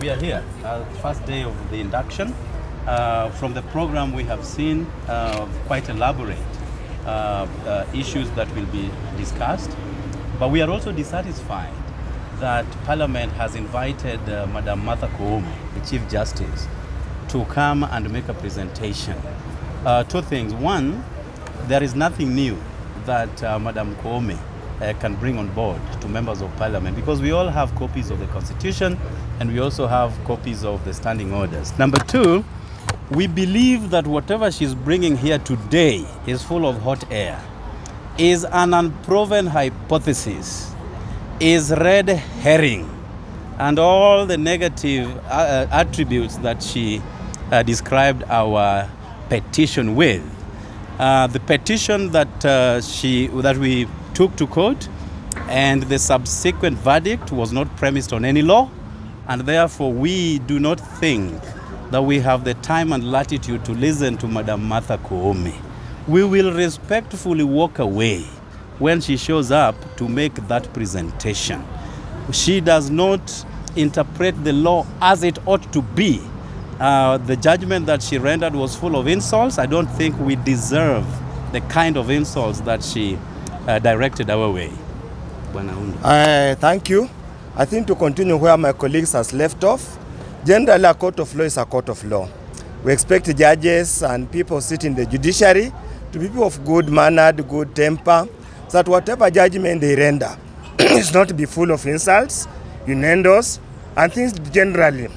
We are here, first day of the induction. From the program we have seen quite elaborate issues that will be discussed. But we are also dissatisfied that Parliament has invited Madam Martha Koome, the Chief Justice, to come and make a presentation. Two things. One, there is nothing new that Madam Koome can bring on board to members of Parliament, because we all have copies of the Constitution and we also have copies of the standing orders. Number two, we believe that whatever she's bringing here today is full of hot air, is an unproven hypothesis, is red herring, and all the negative attributes that she described our petition with. The petition that we took to court and the subsequent verdict was not premised on any law, and therefore we do not think that we have the time and latitude to listen to Madam Martha Koome. We will respectfully walk away when she shows up to make that presentation. She does not interpret the law as it ought to be. The judgment that she rendered was full of insults. I don't think we deserve the kind of insults that she directed our way. Thank you. I think to continue where my colleagues has left off, generally a court of law is a court of law. We expect judges and people sitting in the judiciary to be people of good mannered, good temper, so that whatever judgment they render is not to be full of insults, innuendos, and things generally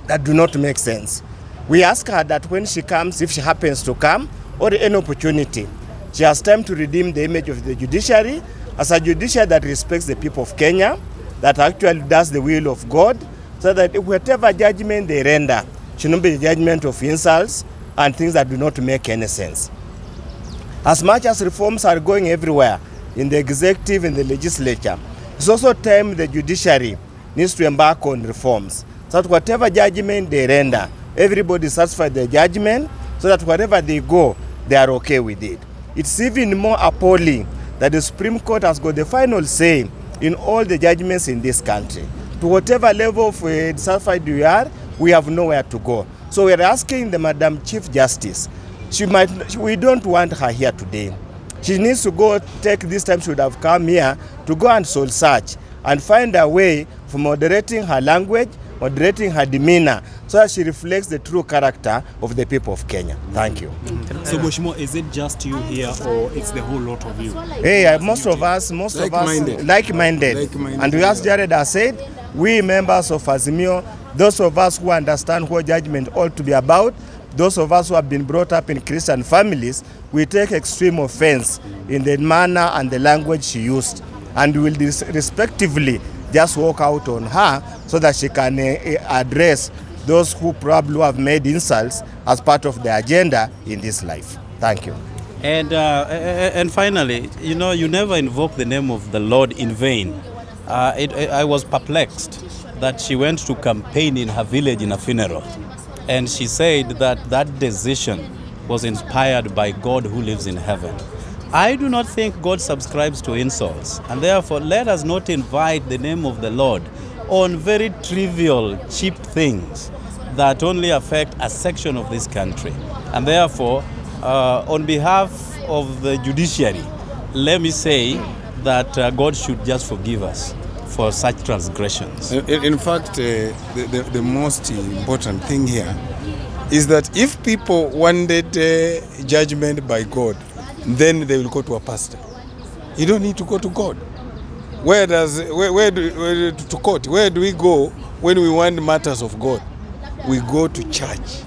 that do not make sense. We ask her that when she comes, if she happens to come, or any opportunity, she has time to redeem the image of the judiciary as a judiciary that respects the people of Kenya, that actually does the will of God, so that whatever judgment they render should not be a judgment of insults and things that do not make any sense. As much as reforms are going everywhere, in the executive and the legislature, it's also time the judiciary needs to embark on reforms, so that whatever judgment they render, everybody is satisfied with the judgment, so that wherever they go, they are okay with it. It's even more appalling that the Supreme Court has got the final say in all the judgments in this country. To whatever level of dissatisfied we are, we have nowhere to go. So we are asking the Madam Chief Justice, we don't want her here today. She needs to go take this time, she would have come here to go and soul search and find a way for moderating her language, moderating her demeanor, so that she reflects the true character of the people of Kenya. Thank you. So Boshimo, is it just you here or it's the whole lot of you? Hey, most of us like-minded. And we, as Jared has said, we members of AZIMIO, those of us who understand what judgment ought to be about, those of us who have been brought up in Christian families, we take extreme offense in the manner and the language she used, and we will respectively just walk out on her so that she can address those who probably have made insults as part of the agenda in this life. Thank you. And finally, you know, you never invoke the name of the Lord in vain. I was perplexed that she went to campaign in her village in a funeral, and she said that that decision was inspired by God who lives in heaven. I do not think God subscribes to insults, and therefore let us not invite the name of the Lord on very trivial, cheap things that only affect a section of this country. And therefore, on behalf of the judiciary, let me say that God should just forgive us for such transgressions. In fact, the most important thing here is that if people wanted judgment by God, then they will go to a pastor. You don't need to go to God. Where to court? Where do we go when we want matters of God? We go to church.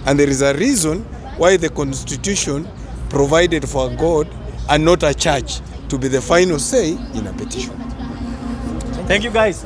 And there is a reason why the Constitution provided for God and not a church to be the final say in a petition. Thank you, guys.